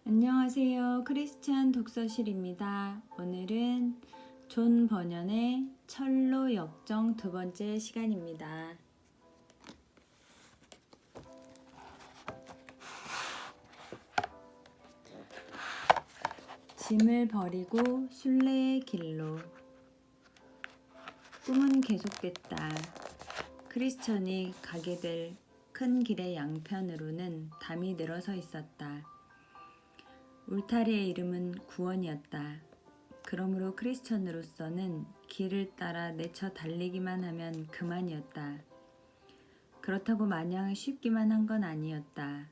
안녕하세요. 크리스찬 독서실입니다. 오늘은 존 버년의 철로 역정 두 번째 시간입니다. 짐을 버리고 순례의 길로. 꿈은 계속됐다. 크리스천이 가게 될 큰 길의 양편으로는 담이 늘어서 있었다. 울타리의 이름은 구원이었다. 그러므로 크리스천으로서는 길을 따라 내쳐 달리기만 하면 그만이었다. 그렇다고 마냥 쉽기만 한 건 아니었다.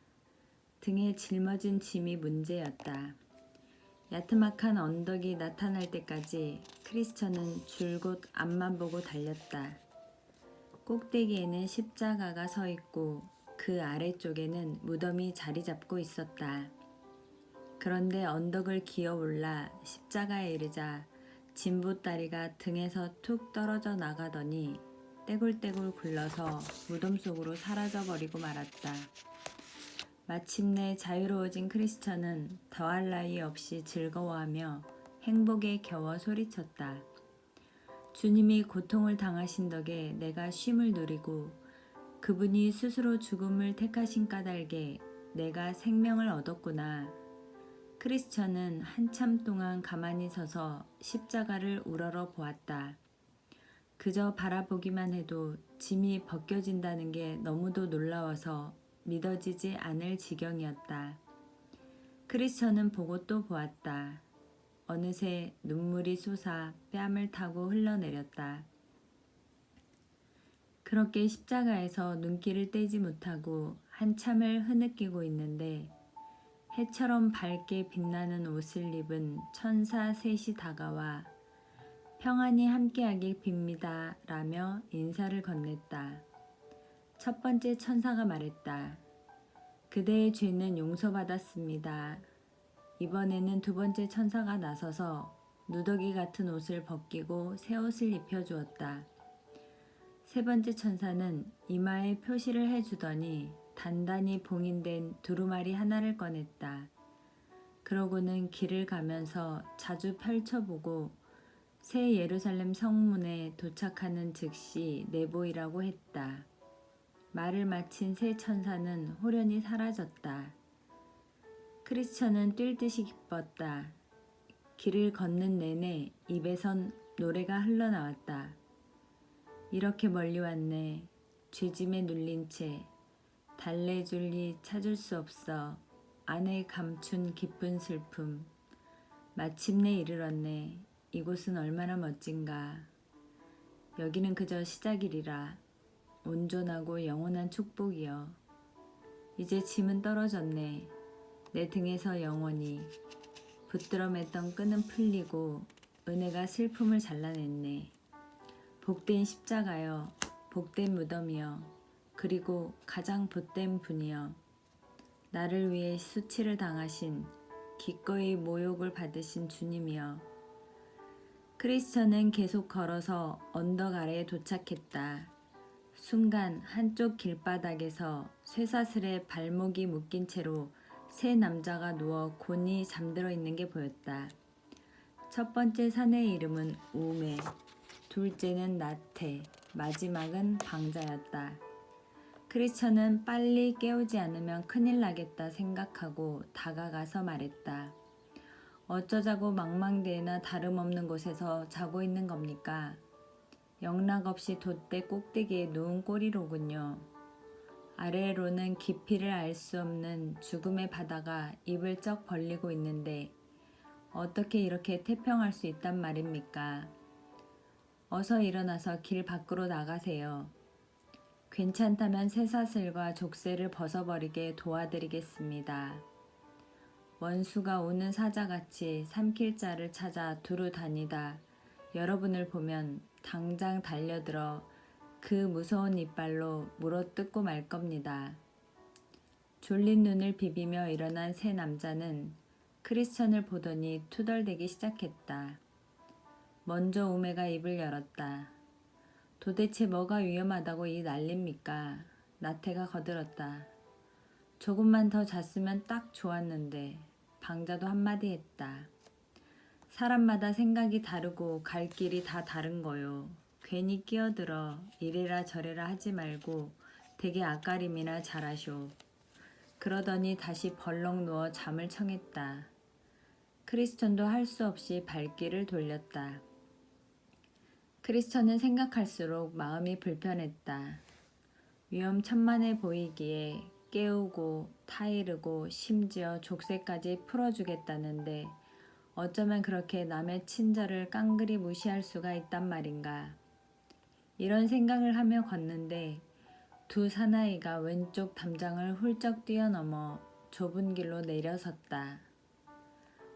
등에 짊어진 짐이 문제였다. 야트막한 언덕이 나타날 때까지 크리스천은 줄곧 앞만 보고 달렸다. 꼭대기에는 십자가가 서 있고 그 아래쪽에는 무덤이 자리 잡고 있었다. 그런데 언덕을 기어 올라 십자가에 이르자 짐보따리가 등에서 툭 떨어져 나가더니 떼굴떼굴 굴러서 무덤 속으로 사라져버리고 말았다. 마침내 자유로워진 크리스천은 더할 나위 없이 즐거워하며 행복에 겨워 소리쳤다. 주님이 고통을 당하신 덕에 내가 쉼을 누리고 그분이 스스로 죽음을 택하신 까닭에 내가 생명을 얻었구나. 크리스천은 한참 동안 가만히 서서 십자가를 우러러 보았다. 그저 바라보기만 해도 짐이 벗겨진다는 게 너무도 놀라워서 믿어지지 않을 지경이었다. 크리스천은 보고 또 보았다. 어느새 눈물이 솟아 뺨을 타고 흘러내렸다. 그렇게 십자가에서 눈길을 떼지 못하고 한참을 흐느끼고 있는데 해처럼 밝게 빛나는 옷을 입은 천사 셋이 다가와 평안히 함께하길 빕니다 라며 인사를 건넸다. 첫 번째 천사가 말했다. 그대의 죄는 용서받았습니다. 이번에는 두 번째 천사가 나서서 누더기 같은 옷을 벗기고 새 옷을 입혀주었다. 세 번째 천사는 이마에 표시를 해주더니 단단히 봉인된 두루마리 하나를 꺼냈다. 그러고는 길을 가면서 자주 펼쳐보고 새 예루살렘 성문에 도착하는 즉시 내보이라고 했다. 말을 마친 새 천사는 호련히 사라졌다. 크리스천은 뛸 듯이 기뻤다. 길을 걷는 내내 입에선 노래가 흘러나왔다. 이렇게 멀리 왔네. 쥐짐에 눌린 채 달래줄리 찾을 수 없어 안에 감춘 기쁜 슬픔. 마침내 이르렀네. 이곳은 얼마나 멋진가. 여기는 그저 시작이리라. 온전하고 영원한 축복이여. 이제 짐은 떨어졌네. 내 등에서 영원히. 붙들어 맸던 끈은 풀리고 은혜가 슬픔을 잘라냈네. 복된 십자가여, 복된 무덤이여, 그리고 가장 복된 분이여. 나를 위해 수치를 당하신, 기꺼이 모욕을 받으신 주님이여. 크리스천은 계속 걸어서 언덕 아래에 도착했다. 순간 한쪽 길바닥에서 쇠사슬에 발목이 묶인 채로 세 남자가 누워 곤히 잠들어 있는 게 보였다. 첫 번째 사내의 이름은 우메, 둘째는 나테, 마지막은 방자였다. 크리스천은 빨리 깨우지 않으면 큰일 나겠다 생각하고 다가가서 말했다. 어쩌자고 망망대해나 다름없는 곳에서 자고 있는 겁니까? 영락없이 돛대 꼭대기에 누운 꼴이로군요. 아래로는 깊이를 알 수 없는 죽음의 바다가 입을 쩍 벌리고 있는데 어떻게 이렇게 태평할 수 있단 말입니까? 어서 일어나서 길 밖으로 나가세요. 괜찮다면 쇠사슬과 족쇄를 벗어버리게 도와드리겠습니다. 원수가 오는 사자같이 삼킬 자를 찾아 두루 다니다 여러분을 보면 당장 달려들어 그 무서운 이빨로 물어뜯고 말 겁니다. 졸린 눈을 비비며 일어난 세 남자는 크리스천을 보더니 투덜대기 시작했다. 먼저 우메가 입을 열었다. 도대체 뭐가 위험하다고 이 난립니까? 나태가 거들었다. 조금만 더 잤으면 딱 좋았는데 방자도 한마디 했다. 사람마다 생각이 다르고 갈 길이 다 다른 거요. 괜히 끼어들어 이래라 저래라 하지 말고 되게 앞가림이나 잘하쇼. 그러더니 다시 벌렁 누워 잠을 청했다. 크리스천도 할 수 없이 발길을 돌렸다. 크리스천은 생각할수록 마음이 불편했다. 위험천만해 보이기에 깨우고 타이르고 심지어 족쇄까지 풀어주겠다는데 어쩌면 그렇게 남의 친절을 깡그리 무시할 수가 있단 말인가. 이런 생각을 하며 걷는데 두 사나이가 왼쪽 담장을 훌쩍 뛰어넘어 좁은 길로 내려섰다.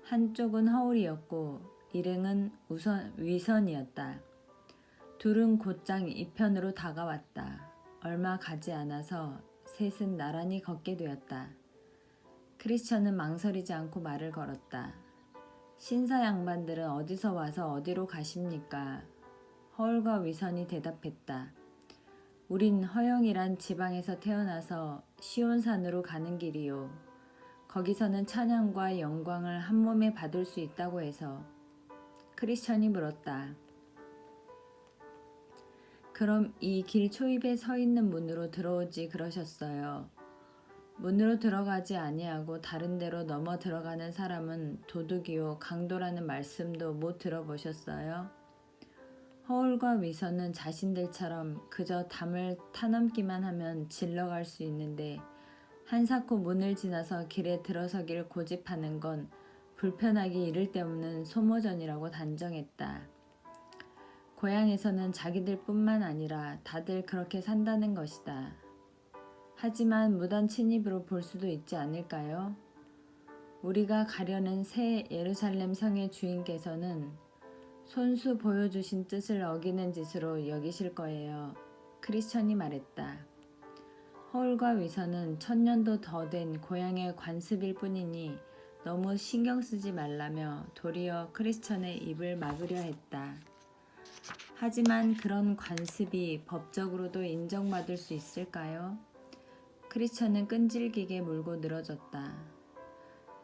한쪽은 허울이었고 일행은 위선이었다. 둘은 곧장 이편으로 다가왔다. 얼마 가지 않아서 셋은 나란히 걷게 되었다. 크리스천은 망설이지 않고 말을 걸었다. 신사 양반들은 어디서 와서 어디로 가십니까? 허울과 위선이 대답했다. 우린 허영이란 지방에서 태어나서 시온산으로 가는 길이요. 거기서는 찬양과 영광을 한 몸에 받을 수 있다고 해서. 크리스천이 물었다. 그럼 이 길 초입에 서 있는 문으로 들어오지 그러셨어요. 문으로 들어가지 아니하고 다른 데로 넘어 들어가는 사람은 도둑이요 강도라는 말씀도 못 들어보셨어요? 허울과 위선은 자신들처럼 그저 담을 타넘기만 하면 질러갈 수 있는데 한사코 문을 지나서 길에 들어서길 고집하는 건 불편하기 이를 데 없는 소모전이라고 단정했다. 고향에서는 자기들뿐만 아니라 다들 그렇게 산다는 것이다. 하지만 무단 침입으로 볼 수도 있지 않을까요? 우리가 가려는 새 예루살렘 성의 주인께서는 손수 보여주신 뜻을 어기는 짓으로 여기실 거예요. 크리스천이 말했다. 허울과 위선은 1000년도 더 된 고향의 관습일 뿐이니 너무 신경 쓰지 말라며 도리어 크리스천의 입을 막으려 했다. 하지만 그런 관습이 법적으로도 인정받을 수 있을까요? 크리스천은 끈질기게 물고 늘어졌다.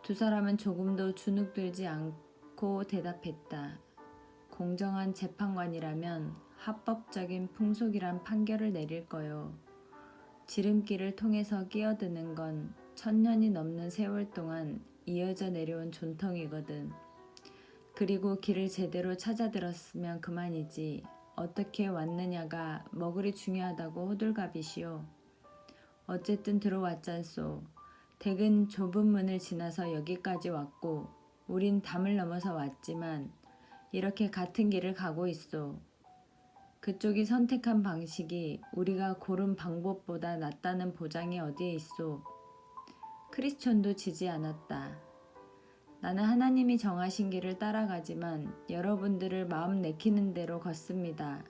두 사람은 조금도 주눅들지 않고 대답했다. 공정한 재판관이라면 합법적인 풍속이란 판결을 내릴 거요. 지름길을 통해서 끼어드는 건 1000년이 넘는 세월 동안 이어져 내려온 존통이거든. 그리고 길을 제대로 찾아들었으면 그만이지 어떻게 왔느냐가 머글이 중요하다고 호들갑이시오. 어쨌든 들어왔잖소. 댁은 좁은 문을 지나서 여기까지 왔고 우린 담을 넘어서 왔지만 이렇게 같은 길을 가고 있소. 그쪽이 선택한 방식이 우리가 고른 방법보다 낫다는 보장이 어디에 있소. 크리스천도 지지 않았다. 나는 하나님이 정하신 길을 따라가지만 여러분들을 마음 내키는 대로 걷습니다.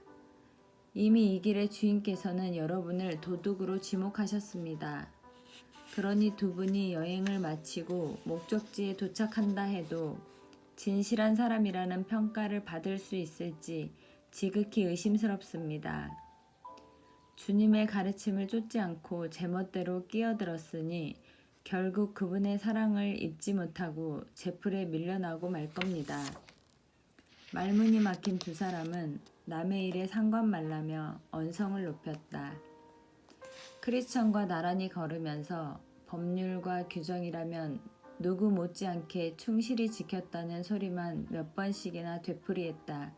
이미 이 길의 주인께서는 여러분을 도둑으로 지목하셨습니다. 그러니 두 분이 여행을 마치고 목적지에 도착한다 해도 진실한 사람이라는 평가를 받을 수 있을지 지극히 의심스럽습니다. 주님의 가르침을 쫓지 않고 제멋대로 끼어들었으니 결국 그분의 사랑을 잊지 못하고 제풀에 밀려나고 말 겁니다. 말문이 막힌 두 사람은 남의 일에 상관 말라며 언성을 높였다. 크리스천과 나란히 걸으면서 법률과 규정이라면 누구 못지않게 충실히 지켰다는 소리만 몇 번씩이나 되풀이했다.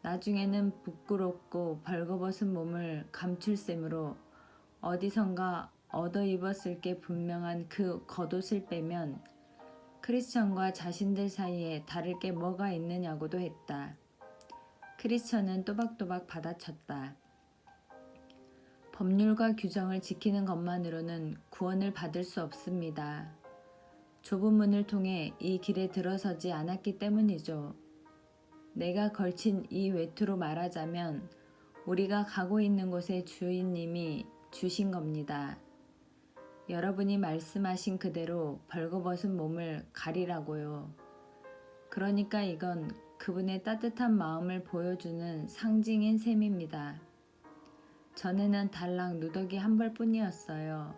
나중에는 부끄럽고 벌거벗은 몸을 감출셈으로 어디선가 얻어 입었을 게 분명한 그 겉옷을 빼면 크리스천과 자신들 사이에 다를 게 뭐가 있느냐고도 했다. 크리스천은 또박또박 받아쳤다. 법률과 규정을 지키는 것만으로는 구원을 받을 수 없습니다. 좁은 문을 통해 이 길에 들어서지 않았기 때문이죠. 내가 걸친 이 외투로 말하자면 우리가 가고 있는 곳의 주인님이 주신 겁니다. 여러분이 말씀하신 그대로 벌거벗은 몸을 가리라고요. 그러니까 이건 그분의 따뜻한 마음을 보여주는 상징인 셈입니다. 전에는 달랑 누더기 한 벌뿐이었어요.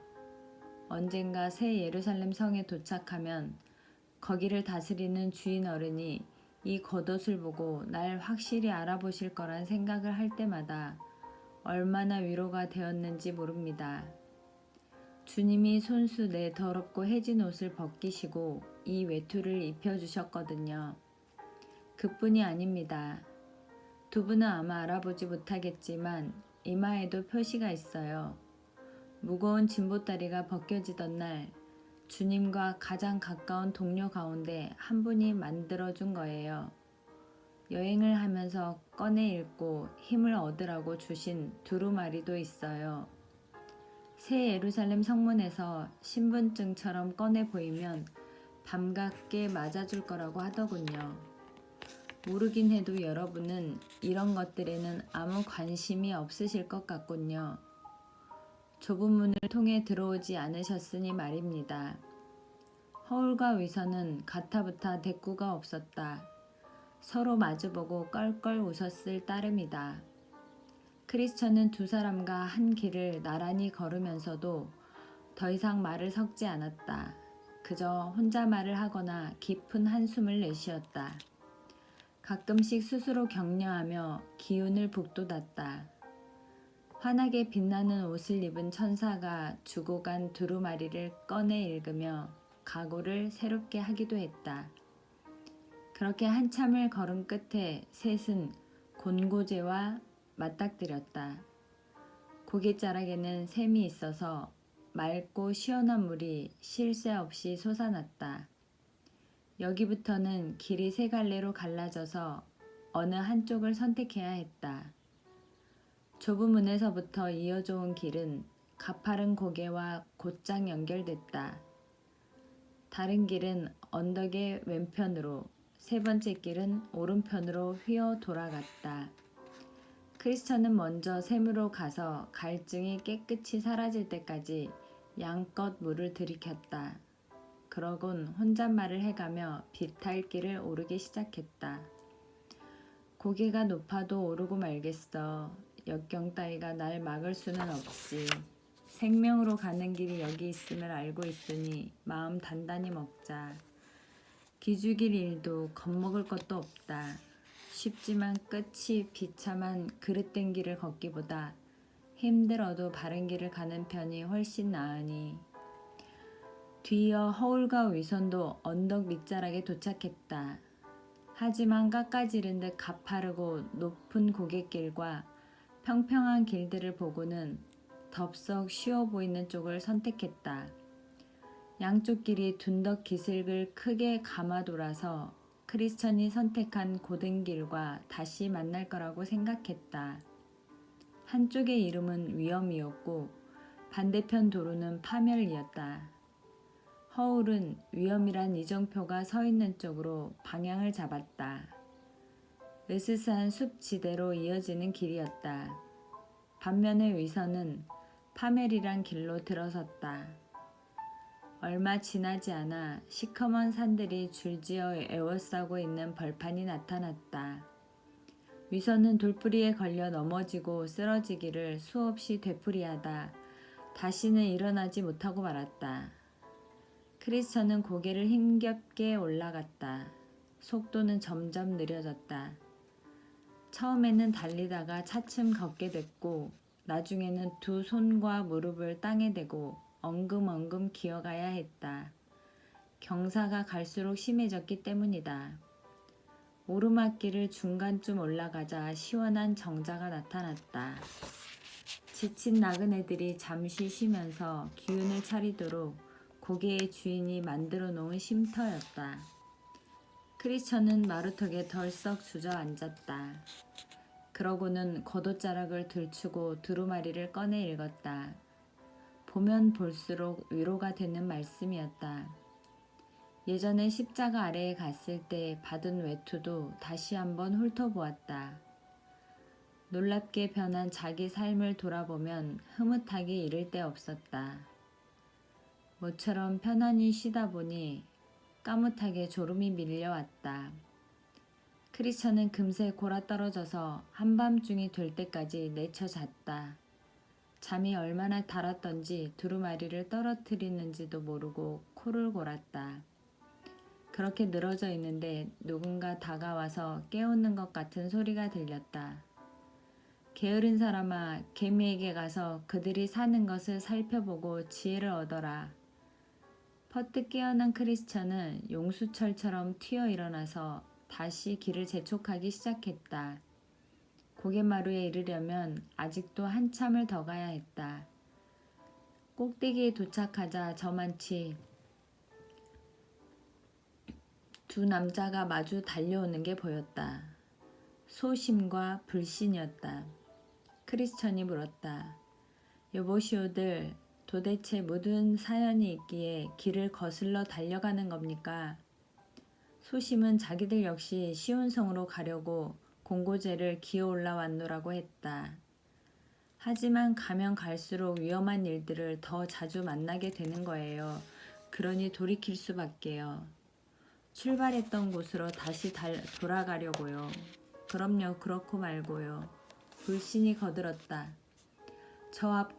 언젠가 새 예루살렘 성에 도착하면 거기를 다스리는 주인 어른이 이 겉옷을 보고 날 확실히 알아보실 거란 생각을 할 때마다 얼마나 위로가 되었는지 모릅니다. 주님이 손수 내 더럽고 해진 옷을 벗기시고 이 외투를 입혀주셨거든요. 그뿐이 아닙니다. 두 분은 아마 알아보지 못하겠지만 이마에도 표시가 있어요. 무거운 진보다리가 벗겨지던 날 주님과 가장 가까운 동료 가운데 한 분이 만들어준 거예요. 여행을 하면서 꺼내 읽고 힘을 얻으라고 주신 두루마리도 있어요. 새 예루살렘 성문에서 신분증처럼 꺼내 보이면 반갑게 맞아줄 거라고 하더군요. 모르긴 해도 여러분은 이런 것들에는 아무 관심이 없으실 것 같군요. 좁은 문을 통해 들어오지 않으셨으니 말입니다. 허울과 위선은 가타부타 대꾸가 없었다. 서로 마주보고 껄껄 웃었을 따름이다. 크리스천은 두 사람과 한 길을 나란히 걸으면서도 더 이상 말을 섞지 않았다. 그저 혼자 말을 하거나 깊은 한숨을 내쉬었다. 가끔씩 스스로 격려하며 기운을 북돋았다. 환하게 빛나는 옷을 입은 천사가 주고 간 두루마리를 꺼내 읽으며 각오를 새롭게 하기도 했다. 그렇게 한참을 걸은 끝에 셋은 곤고제와 맞닥뜨렸다. 고깃자락에는 샘이 있어서 맑고 시원한 물이 쉴 새 없이 솟아났다. 여기부터는 길이 세 갈래로 갈라져서 어느 한쪽을 선택해야 했다. 좁은 문에서부터 이어져 온 길은 가파른 고개와 곧장 연결됐다. 다른 길은 언덕의 왼편으로, 세 번째 길은 오른편으로 휘어 돌아갔다. 크리스천은 먼저 샘으로 가서 갈증이 깨끗이 사라질 때까지 양껏 물을 들이켰다. 그러곤 혼잣말을 해가며 비탈길을 오르기 시작했다. 고개가 높아도 오르고 말겠어. 역경 따위가 날 막을 수는 없지. 생명으로 가는 길이 여기 있음을 알고 있으니 마음 단단히 먹자. 기죽일 일도 겁먹을 것도 없다. 쉽지만 끝이 비참한 그릇된 길을 걷기보다 힘들어도 바른 길을 가는 편이 훨씬 나으니. 뒤이어 허울과 위선도 언덕 밑자락에 도착했다. 하지만 깎아지른 듯 가파르고 높은 고갯길과 평평한 길들을 보고는 덥석 쉬워 보이는 쪽을 선택했다. 양쪽 길이 둔덕 기슭을 크게 감아 돌아서 크리스천이 선택한 고든 길과 다시 만날 거라고 생각했다. 한쪽의 이름은 위험이었고 반대편 도로는 파멸이었다. 허울은 위험이란 이정표가 서 있는 쪽으로 방향을 잡았다. 으스스한 숲지대로 이어지는 길이었다. 반면에 위선은 파멜이란 길로 들어섰다. 얼마 지나지 않아 시커먼 산들이 줄지어 에워싸고 있는 벌판이 나타났다. 위선은 돌뿌리에 걸려 넘어지고 쓰러지기를 수없이 되풀이하다 다시는 일어나지 못하고 말았다. 크리스천은 고개를 힘겹게 올라갔다. 속도는 점점 느려졌다. 처음에는 달리다가 차츰 걷게 됐고 나중에는 두 손과 무릎을 땅에 대고 엉금엉금 기어가야 했다. 경사가 갈수록 심해졌기 때문이다. 오르막길을 중간쯤 올라가자 시원한 정자가 나타났다. 지친 나그네들이 잠시 쉬면서 기운을 차리도록 고개의 주인이 만들어 놓은 쉼터였다. 크리스천은 마루턱에 덜썩 주저앉았다. 그러고는 겉옷자락을 들추고 두루마리를 꺼내 읽었다. 보면 볼수록 위로가 되는 말씀이었다. 예전에 십자가 아래에 갔을 때 받은 외투도 다시 한번 훑어보았다. 놀랍게 변한 자기 삶을 돌아보면 흐뭇하기 이를 데 없었다. 모처럼 편안히 쉬다 보니 까뭇하게 졸음이 밀려왔다. 크리스천은 금세 골아떨어져서 한밤중이 될 때까지 내쳐 잤다. 잠이 얼마나 달았던지 두루마리를 떨어뜨리는지도 모르고 코를 골았다. 그렇게 늘어져 있는데 누군가 다가와서 깨우는 것 같은 소리가 들렸다. 게으른 사람아, 개미에게 가서 그들이 사는 것을 살펴보고 지혜를 얻어라. 퍼뜩 깨어난 크리스천은 용수철처럼 튀어 일어나서 다시 길을 재촉하기 시작했다. 고갯마루에 이르려면 아직도 한참을 더 가야 했다. 꼭대기에 도착하자 저만치 두 남자가 마주 달려오는 게 보였다. 소심과 불신이었다. 크리스천이 물었다. 여보시오들, 도대체 무슨 사연이 있기에 길을 거슬러 달려가는 겁니까? 소심은 자기들 역시 시온성으로 가려고 공고제를 기어 올라왔노라고 했다. 하지만 가면 갈수록 위험한 일들을 더 자주 만나게 되는 거예요. 그러니 돌이킬 수밖에요. 출발했던 곳으로 다시 돌아가려고요. 그럼요, 그렇고 말고요. 불신이 거들었다. 저 앞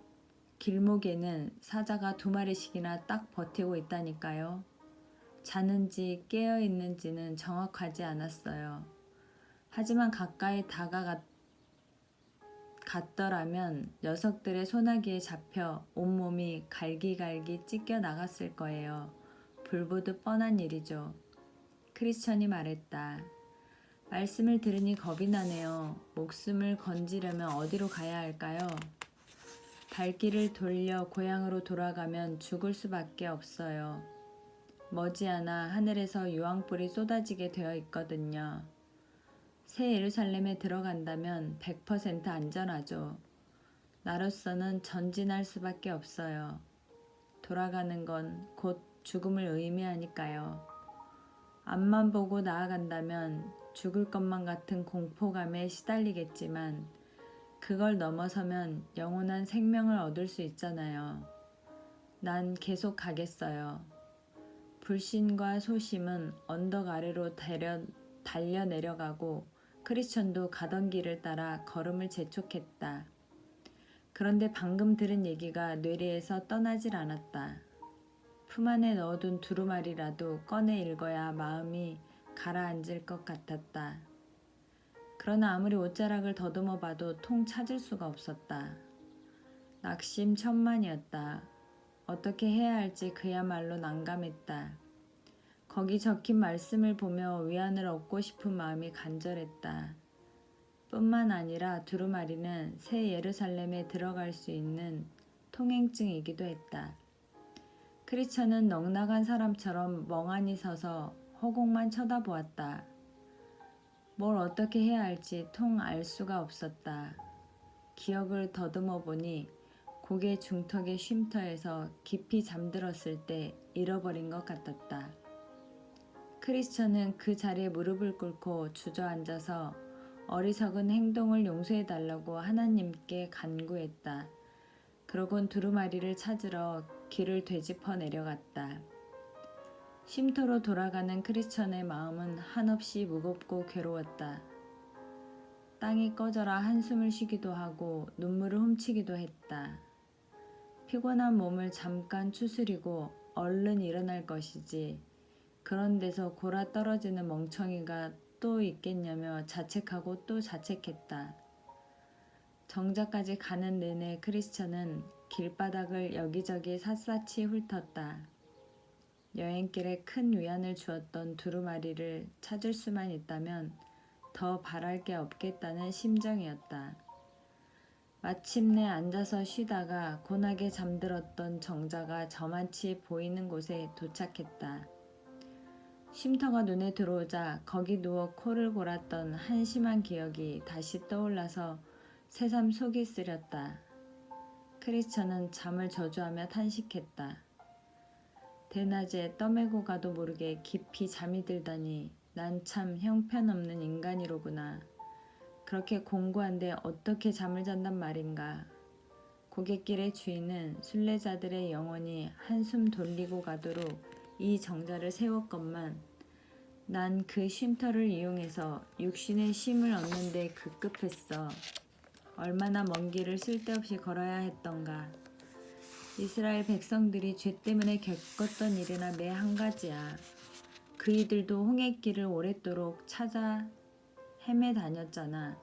길목에는 사자가 2마리씩이나 딱 버티고 있다니까요. 자는지 깨어 있는지는 정확하지 않았어요. 하지만 가까이 갔더라면 녀석들의 소나기에 잡혀 온몸이 갈기갈기 찢겨 나갔을 거예요. 불보듯 뻔한 일이죠. 크리스천이 말했다. 말씀을 들으니 겁이 나네요. 목숨을 건지려면 어디로 가야 할까요? 발길을 돌려 고향으로 돌아가면 죽을 수밖에 없어요. 머지않아 하늘에서 유황불이 쏟아지게 되어 있거든요. 새 예루살렘에 들어간다면 100% 안전하죠. 나로서는 전진할 수밖에 없어요. 돌아가는 건 곧 죽음을 의미하니까요. 앞만 보고 나아간다면 죽을 것만 같은 공포감에 시달리겠지만 그걸 넘어서면 영원한 생명을 얻을 수 있잖아요. 난 계속 가겠어요. 불신과 소심은 언덕 아래로 달려 내려가고 크리스천도 가던 길을 따라 걸음을 재촉했다. 그런데 방금 들은 얘기가 뇌리에서 떠나질 않았다. 품 안에 넣어둔 두루마리라도 꺼내 읽어야 마음이 가라앉을 것 같았다. 그러나 아무리 옷자락을 더듬어 봐도 통 찾을 수가 없었다. 낙심천만이었다. 어떻게 해야 할지 그야말로 난감했다. 거기 적힌 말씀을 보며 위안을 얻고 싶은 마음이 간절했다. 뿐만 아니라 두루마리는 새 예루살렘에 들어갈 수 있는 통행증이기도 했다. 크리스천은 넉나간 사람처럼 멍하니 서서 허공만 쳐다보았다. 뭘 어떻게 해야 할지 통 알 수가 없었다. 기억을 더듬어 보니 고개 중턱의 쉼터에서 깊이 잠들었을 때 잃어버린 것 같았다. 크리스천은 그 자리에 무릎을 꿇고 주저앉아서 어리석은 행동을 용서해달라고 하나님께 간구했다. 그러곤 두루마리를 찾으러 길을 되짚어 내려갔다. 쉼터로 돌아가는 크리스천의 마음은 한없이 무겁고 괴로웠다. 땅이 꺼져라 한숨을 쉬기도 하고 눈물을 훔치기도 했다. 피곤한 몸을 잠깐 추스리고 얼른 일어날 것이지. 그런 데서 골아 떨어지는 멍청이가 또 있겠냐며 자책하고 또 자책했다. 정자까지 가는 내내 크리스천은 길바닥을 여기저기 샅샅이 훑었다. 여행길에 큰 위안을 주었던 두루마리를 찾을 수만 있다면 더 바랄 게 없겠다는 심정이었다. 마침내 앉아서 쉬다가 고나게 잠들었던 정자가 저만치 보이는 곳에 도착했다. 쉼터가 눈에 들어오자 거기 누워 코를 골았던 한심한 기억이 다시 떠올라서 새삼 속이 쓰렸다. 크리스천은 잠을 저주하며 탄식했다. 대낮에 떠매고 가도 모르게 깊이 잠이 들다니 난 참 형편없는 인간이로구나. 그렇게 공고한데 어떻게 잠을 잔단 말인가. 고갯길의 주인은 순례자들의 영혼이 한숨 돌리고 가도록 이 정자를 세웠건만 난 그 쉼터를 이용해서 육신의 쉼을 얻는 데 급급했어. 얼마나 먼 길을 쓸데없이 걸어야 했던가. 이스라엘 백성들이 죄 때문에 겪었던 일이나 매 한 가지야. 그이들도 홍해길을 오랫도록 찾아 헤매 다녔잖아.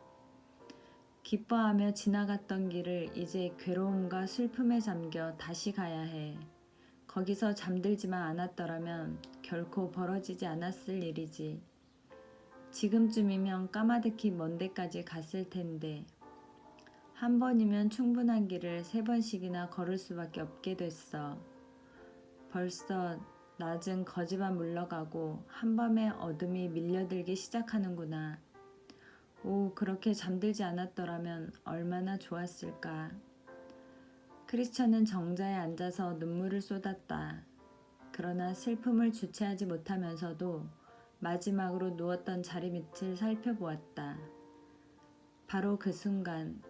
기뻐하며 지나갔던 길을 이제 괴로움과 슬픔에 잠겨 다시 가야 해. 거기서 잠들지만 않았더라면 결코 벌어지지 않았을 일이지. 지금쯤이면 까마득히 먼 데까지 갔을 텐데 한 번이면 충분한 길을 3번씩이나 걸을 수밖에 없게 됐어. 벌써 낮은 거지만 물러가고 한밤의 어둠이 밀려들기 시작하는구나. 오, 그렇게 잠들지 않았더라면 얼마나 좋았을까. 크리스천은 정자에 앉아서 눈물을 쏟았다. 그러나 슬픔을 주체하지 못하면서도 마지막으로 누웠던 자리 밑을 살펴보았다. 바로 그 순간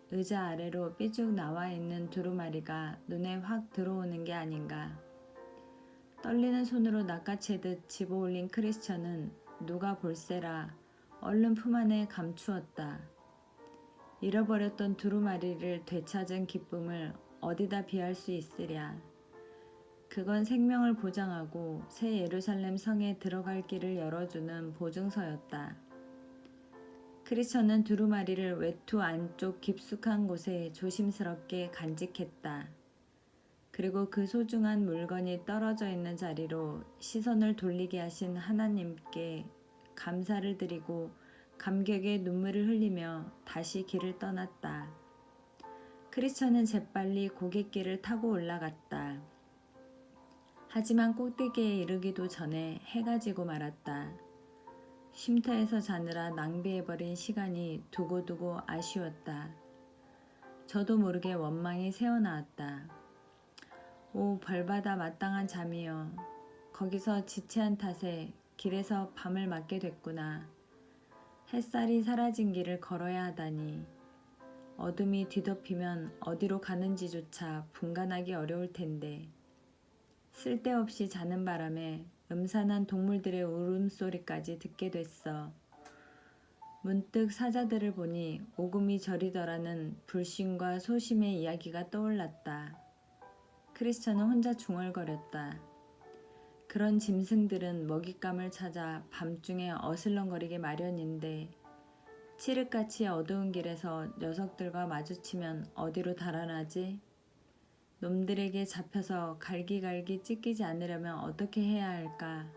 의자 아래로 삐죽 나와 있는 두루마리가 눈에 확 들어오는 게 아닌가. 떨리는 손으로 낚아채듯 집어올린 크리스천은 누가 볼세라 얼른 품 안에 감추었다. 잃어버렸던 두루마리를 되찾은 기쁨을 어디다 비할 수 있으랴. 그건 생명을 보장하고 새 예루살렘 성에 들어갈 길을 열어주는 보증서였다. 크리스천은 두루마리를 외투 안쪽 깊숙한 곳에 조심스럽게 간직했다. 그리고 그 소중한 물건이 떨어져 있는 자리로 시선을 돌리게 하신 하나님께 감사를 드리고 감격의 눈물을 흘리며 다시 길을 떠났다. 크리스천은 재빨리 고갯길을 타고 올라갔다. 하지만 꼭대기에 이르기도 전에 해가 지고 말았다. 쉼터에서 자느라 낭비해버린 시간이 두고두고 아쉬웠다. 저도 모르게 원망이 새어나왔다. 오, 벌받아 마땅한 잠이여. 거기서 지체한 탓에 길에서 밤을 맞게 됐구나. 햇살이 사라진 길을 걸어야 하다니. 어둠이 뒤덮이면 어디로 가는지조차 분간하기 어려울 텐데. 쓸데없이 자는 바람에 음산한 동물들의 울음소리까지 듣게 됐어. 문득 사자들을 보니 오금이 저리더라는 불신과 소심의 이야기가 떠올랐다. 크리스천은 혼자 중얼거렸다. 그런 짐승들은 먹잇감을 찾아 밤중에 어슬렁거리게 마련인데 칠흑같이 어두운 길에서 녀석들과 마주치면 어디로 달아나지? 놈들에게 잡혀서 갈기갈기 찢기지 않으려면 어떻게 해야 할까?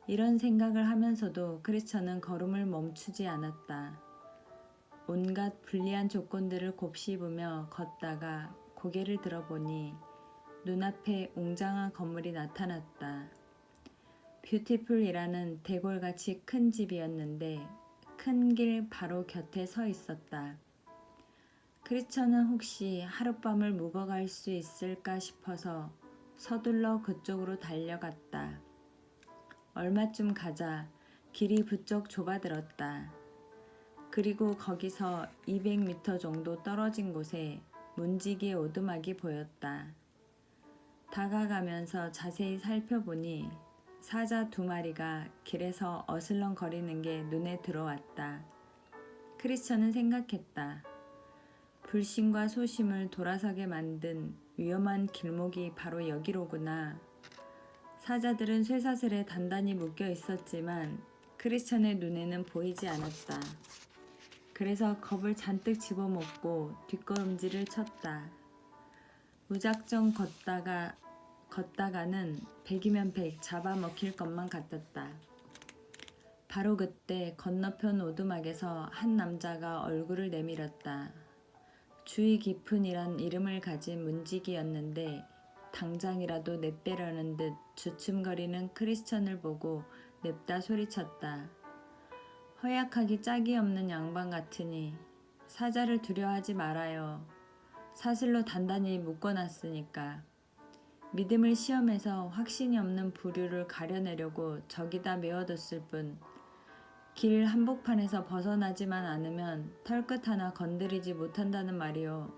이런 생각을 하면서도 크리스천은 걸음을 멈추지 않았다. 온갖 불리한 조건들을 곱씹으며 걷다가 고개를 들어보니 눈앞에 웅장한 건물이 나타났다. 뷰티풀이라는 대골같이 큰 집이었는데 큰 길 바로 곁에 서 있었다. 크리스천은 혹시 하룻밤을 묵어갈 수 있을까 싶어서 서둘러 그쪽으로 달려갔다. 얼마쯤 가자 길이 부쩍 좁아들었다. 그리고 거기서 200m 정도 떨어진 곳에 문지기의 오두막이 보였다. 다가가면서 자세히 살펴보니 사자 2마리가 길에서 어슬렁거리는 게 눈에 들어왔다. 크리스천은 생각했다. 불신과 소심을 돌아서게 만든 위험한 길목이 바로 여기로구나. 사자들은 쇠사슬에 단단히 묶여 있었지만 크리스천의 눈에는 보이지 않았다. 그래서 겁을 잔뜩 집어먹고 뒷걸음질을 쳤다. 무작정 걷다가는 100이면 100 잡아먹힐 것만 같았다. 바로 그때 건너편 오두막에서 한 남자가 얼굴을 내밀었다. 주의 깊은이란 이름을 가진 문지기였는데 당장이라도 내빼려는 듯 주춤거리는 크리스천을 보고 냅다 소리쳤다. 허약하기 짝이 없는 양반 같으니 사자를 두려워하지 말아요. 사슬로 단단히 묶어놨으니까. 믿음을 시험해서 확신이 없는 부류를 가려내려고 저기다 메워뒀을 뿐 길 한복판에서 벗어나지만 않으면 털끝 하나 건드리지 못한다는 말이요.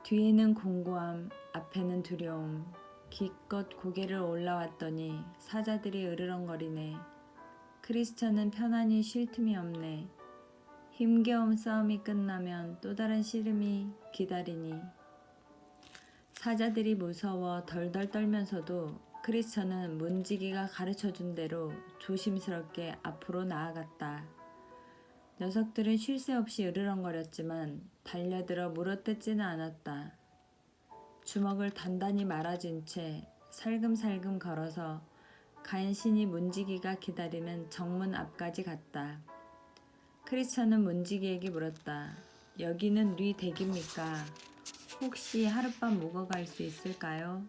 뒤에는 공고함, 앞에는 두려움. 기껏 고개를 올라왔더니 사자들이 으르렁거리네. 크리스천은 편안히 쉴 틈이 없네. 힘겨운 싸움이 끝나면 또 다른 씨름이 기다리니. 사자들이 무서워 덜덜 떨면서도 크리스천은 문지기가 가르쳐준 대로 조심스럽게 앞으로 나아갔다. 녀석들은 쉴 새 없이 으르렁거렸지만 달려들어 물어뜯지는 않았다. 주먹을 단단히 말아준 채 살금살금 걸어서 간신히 문지기가 기다리는 정문 앞까지 갔다. 크리스천은 문지기에게 물었다. 여기는 네 댁입니까? 혹시 하룻밤 묵어갈 수 있을까요?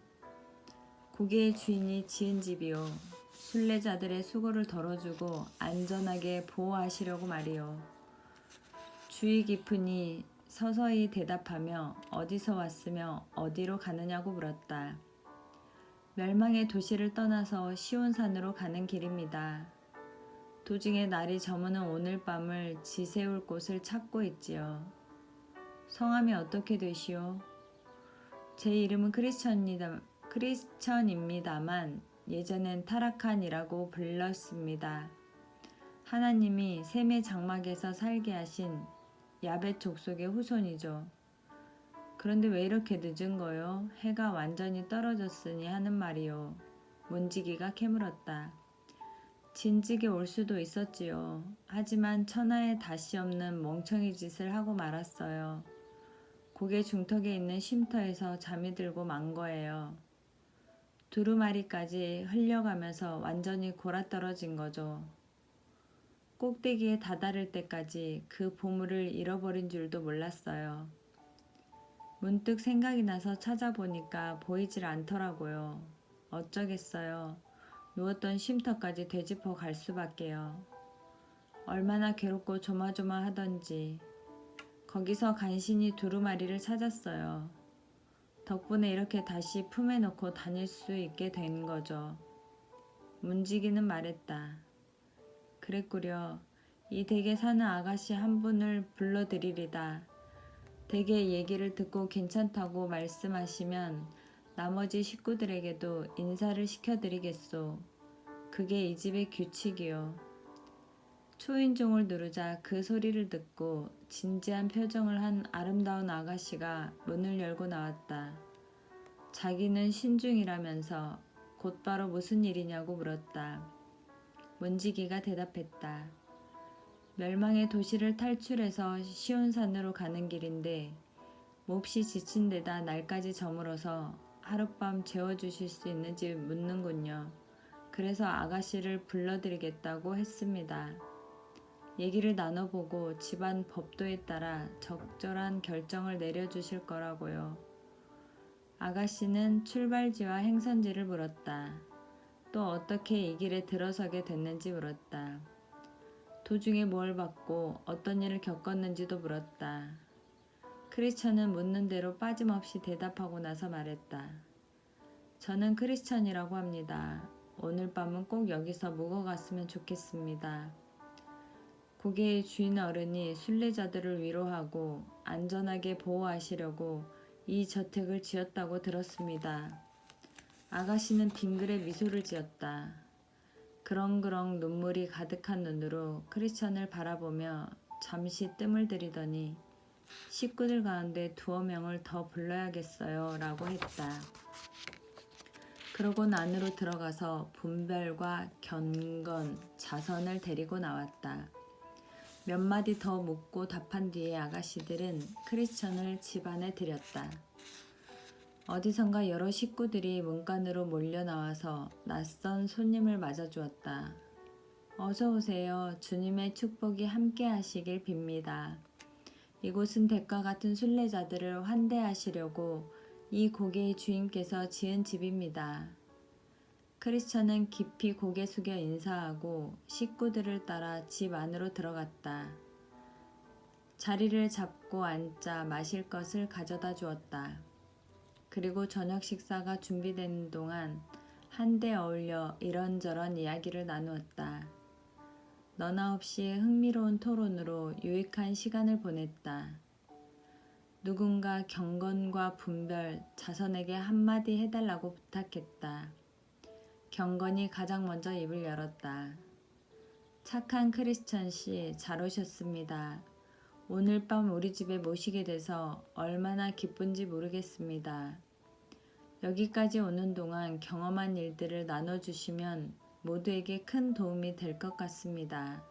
고개의 주인이 지은 집이요. 순례자들의 수고를 덜어주고 안전하게 보호하시려고 말이요. 주의 깊으니 서서히 대답하며 어디서 왔으며 어디로 가느냐고 물었다. 멸망의 도시를 떠나서 시온산으로 가는 길입니다. 도중에 날이 저무는 오늘 밤을 지새울 곳을 찾고 있지요. 성함이 어떻게 되시오? 제 이름은 크리스천입니다만 예전엔 타락한이라고 불렀습니다. 하나님이 셈의 장막에서 살게 하신 야벳 족속의 후손이죠. 그런데 왜 이렇게 늦은 거요? 해가 완전히 떨어졌으니 하는 말이요. 문지기가 캐물었다. 진즉에 올 수도 있었지요. 하지만 천하에 다시 없는 멍청이 짓을 하고 말았어요. 고개 중턱에 있는 쉼터에서 잠이 들고 만 거예요. 두루마리까지 흘려가면서 완전히 골아떨어진 거죠. 꼭대기에 다다를 때까지 그 보물을 잃어버린 줄도 몰랐어요. 문득 생각이 나서 찾아보니까 보이질 않더라고요. 어쩌겠어요. 누웠던 쉼터까지 되짚어 갈 수밖에요. 얼마나 괴롭고 조마조마하던지. 거기서 간신히 두루마리를 찾았어요. 덕분에 이렇게 다시 품에 넣고 다닐 수 있게 된 거죠. 문지기는 말했다. 그랬구려. 이 댁에 사는 아가씨 한 분을 불러드리리다. 댁의 얘기를 듣고 괜찮다고 말씀하시면 나머지 식구들에게도 인사를 시켜드리겠소. 그게 이 집의 규칙이요. 초인종을 누르자 그 소리를 듣고 진지한 표정을 한 아름다운 아가씨가 문을 열고 나왔다. 자기는 신중이라면서 곧바로 무슨 일이냐고 물었다. 문지기가 대답했다. 멸망의 도시를 탈출해서 시온산으로 가는 길인데 몹시 지친 데다 날까지 저물어서 하룻밤 재워주실 수 있는지 묻는군요. 그래서 아가씨를 불러드리겠다고 했습니다. 얘기를 나눠보고 집안 법도에 따라 적절한 결정을 내려주실 거라고요. 아가씨는 출발지와 행선지를 물었다. 또 어떻게 이 길에 들어서게 됐는지 물었다. 도중에 뭘 받고 어떤 일을 겪었는지도 물었다. 크리스천은 묻는 대로 빠짐없이 대답하고 나서 말했다. 저는 크리스천이라고 합니다. 오늘 밤은 꼭 여기서 묵어갔으면 좋겠습니다. 고개의 주인 어른이 순례자들을 위로하고 안전하게 보호하시려고 이 저택을 지었다고 들었습니다. 아가씨는 빙그레 미소를 지었다. 그렁그렁 눈물이 가득한 눈으로 크리스천을 바라보며 잠시 뜸을 들이더니 식구들 가운데 두어 명을 더 불러야겠어요 라고 했다. 그러곤 안으로 들어가서 분별과 경건, 자선을 데리고 나왔다. 몇 마디 더 묻고 답한 뒤에 아가씨들은 크리스천을 집 안에 들였다. 어디선가 여러 식구들이 문간으로 몰려 나와서 낯선 손님을 맞아주었다. 어서 오세요. 주님의 축복이 함께 하시길 빕니다. 이곳은 댁과 같은 순례자들을 환대하시려고 이 고개의 주인께서 지은 집입니다. 크리스천은 깊이 고개 숙여 인사하고 식구들을 따라 집 안으로 들어갔다. 자리를 잡고 앉자 마실 것을 가져다 주었다. 그리고 저녁 식사가 준비되는 동안 한데 어울려 이런저런 이야기를 나누었다. 너나 없이 흥미로운 토론으로 유익한 시간을 보냈다. 누군가 경건과 분별, 자선에게 한마디 해달라고 부탁했다. 경건이 가장 먼저 입을 열었다. 착한 크리스천 씨, 잘 오셨습니다. 오늘 밤 우리 집에 모시게 돼서 얼마나 기쁜지 모르겠습니다. 여기까지 오는 동안 경험한 일들을 나눠주시면 모두에게 큰 도움이 될 것 같습니다.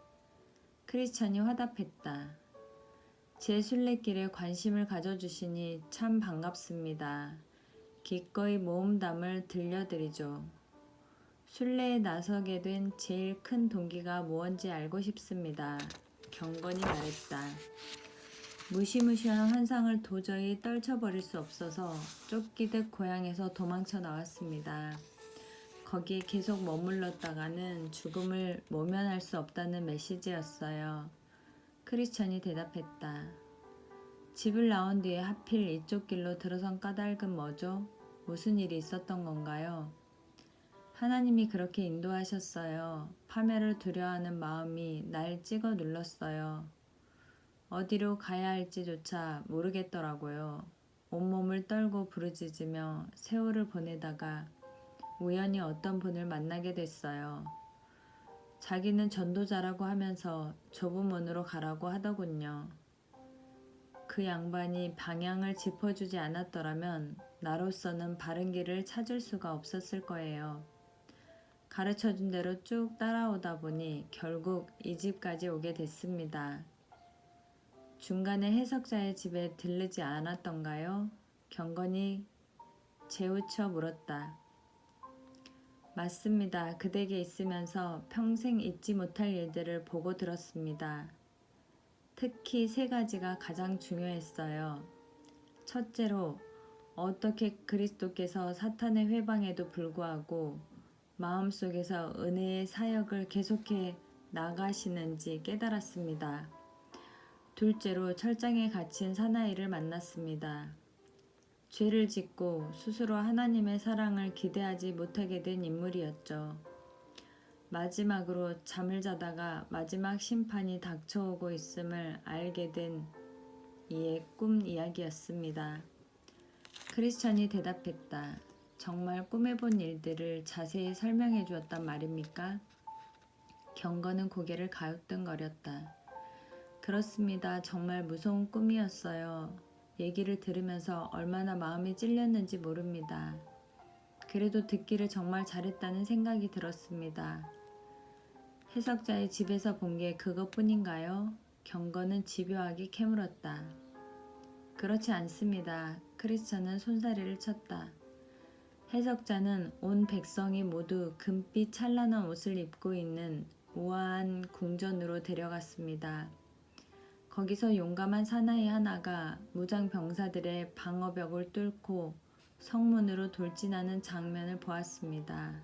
크리스찬이 화답했다. 제 순례길에 관심을 가져주시니 참 반갑습니다. 기꺼이 모험담을 들려드리죠. 순례에 나서게 된 제일 큰 동기가 무언지 알고 싶습니다. 경건이 말했다. 무시무시한 환상을 도저히 떨쳐버릴 수 없어서 쫓기듯 고향에서 도망쳐 나왔습니다. 거기에 계속 머물렀다가는 죽음을 모면할 수 없다는 메시지였어요. 크리스천이 대답했다. 집을 나온 뒤에 하필 이쪽 길로 들어선 까닭은 뭐죠? 무슨 일이 있었던 건가요? 하나님이 그렇게 인도하셨어요. 파멸을 두려워하는 마음이 날 찍어 눌렀어요. 어디로 가야 할지조차 모르겠더라고요. 온몸을 떨고 부르짖으며 세월을 보내다가 우연히 어떤 분을 만나게 됐어요. 자기는 전도자라고 하면서 좁은 문으로 가라고 하더군요. 그 양반이 방향을 짚어주지 않았더라면 나로서는 바른 길을 찾을 수가 없었을 거예요. 가르쳐준 대로 쭉 따라오다 보니 결국 이 집까지 오게 됐습니다. 중간에 해석자의 집에 들르지 않았던가요? 경건이 재우쳐 물었다. 맞습니다. 그 댁에 있으면서 평생 잊지 못할 일들을 보고 들었습니다. 특히 세 가지가 가장 중요했어요. 첫째로 어떻게 그리스도께서 사탄의 회방에도 불구하고 마음속에서 은혜의 사역을 계속해 나가시는지 깨달았습니다. 둘째로 철장에 갇힌 사나이를 만났습니다. 죄를 짓고 스스로 하나님의 사랑을 기대하지 못하게 된 인물이었죠. 마지막으로 잠을 자다가 마지막 심판이 닥쳐오고 있음을 알게 된 이의 꿈 이야기였습니다. 크리스천이 대답했다. 정말 꿈에 본 일들을 자세히 설명해 주었단 말입니까? 경건은 고개를 가우뚱거렸다. 그렇습니다. 정말 무서운 꿈이었어요. 얘기를 들으면서 얼마나 마음이 찔렸는지 모릅니다. 그래도 듣기를 정말 잘했다는 생각이 들었습니다. 해석자의 집에서 본 게 그것뿐인가요? 경건은 집요하게 캐물었다. 그렇지 않습니다. 크리스천은 손사래를 쳤다. 해석자는 온 백성이 모두 금빛 찬란한 옷을 입고 있는 우아한 궁전으로 데려갔습니다. 거기서 용감한 사나이 하나가 무장 병사들의 방어벽을 뚫고 성문으로 돌진하는 장면을 보았습니다.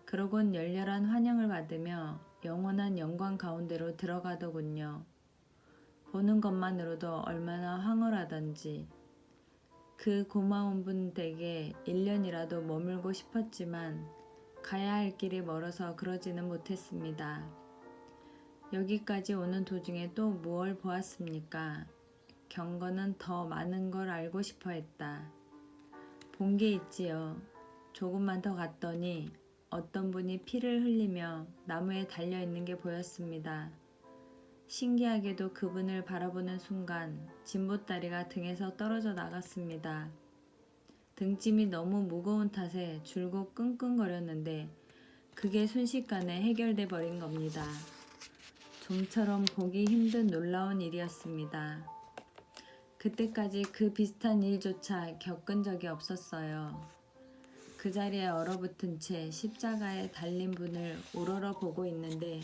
그러곤 열렬한 환영을 받으며 영원한 영광 가운데로 들어가더군요. 보는 것만으로도 얼마나 황홀하던지. 그 고마운 분 댁에 1년이라도 머물고 싶었지만 가야 할 길이 멀어서 그러지는 못했습니다. 여기까지 오는 도중에 또 무얼 보았습니까? 경건은 더 많은 걸 알고 싶어 했다. 본 게 있지요. 조금만 더 갔더니 어떤 분이 피를 흘리며 나무에 달려있는 게 보였습니다. 신기하게도 그분을 바라보는 순간 진보다리가 등에서 떨어져 나갔습니다. 등짐이 너무 무거운 탓에 줄곧 끙끙거렸는데 그게 순식간에 해결돼 버린 겁니다. 좀처럼 보기 힘든 놀라운 일이었습니다. 그때까지 그 비슷한 일조차 겪은 적이 없었어요. 그 자리에 얼어붙은 채 십자가에 달린 분을 우러러 보고 있는데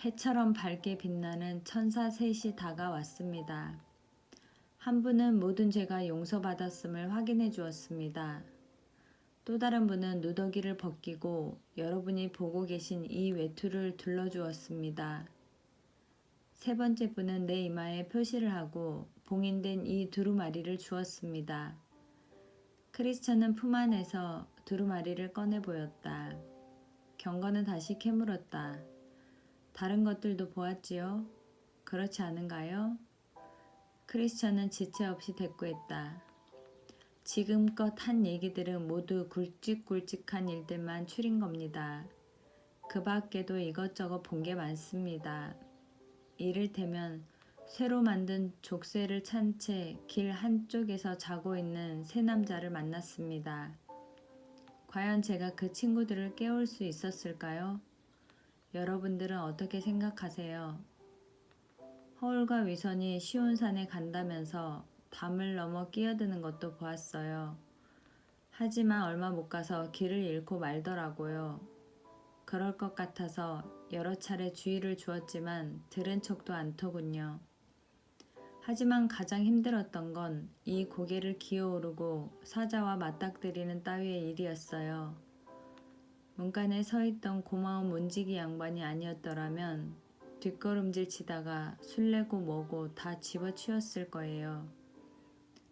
해처럼 밝게 빛나는 천사 셋이 다가왔습니다. 한 분은 모든 죄가 용서받았음을 확인해 주었습니다. 또 다른 분은 누더기를 벗기고 여러분이 보고 계신 이 외투를 둘러주었습니다. 세 번째 분은 내 이마에 표시를 하고 봉인된 이 두루마리를 주었습니다. 크리스천은 품 안에서 두루마리를 꺼내 보였다. 경건은 다시 캐물었다. 다른 것들도 보았지요? 그렇지 않은가요? 크리스천은 지체 없이 대꾸했다. 지금껏 한 얘기들은 모두 굵직굵직한 일들만 추린 겁니다. 그 밖에도 이것저것 본 게 많습니다. 이를테면 새로 만든 족쇄를 찬 채 길 한쪽에서 자고 있는 세 남자를 만났습니다. 과연 제가 그 친구들을 깨울 수 있었을까요? 여러분들은 어떻게 생각하세요? 허울과 위선이 쉬운 산에 간다면서 담을 넘어 끼어드는 것도 보았어요. 하지만 얼마 못 가서 길을 잃고 말더라고요. 그럴 것 같아서 여러 차례 주의를 주었지만 들은 척도 않더군요. 하지만 가장 힘들었던 건 이 고개를 기어오르고 사자와 맞닥뜨리는 따위의 일이었어요. 문간에 서 있던 고마운 문지기 양반이 아니었더라면 뒷걸음질 치다가 술래고 뭐고 다 집어치웠을 거예요.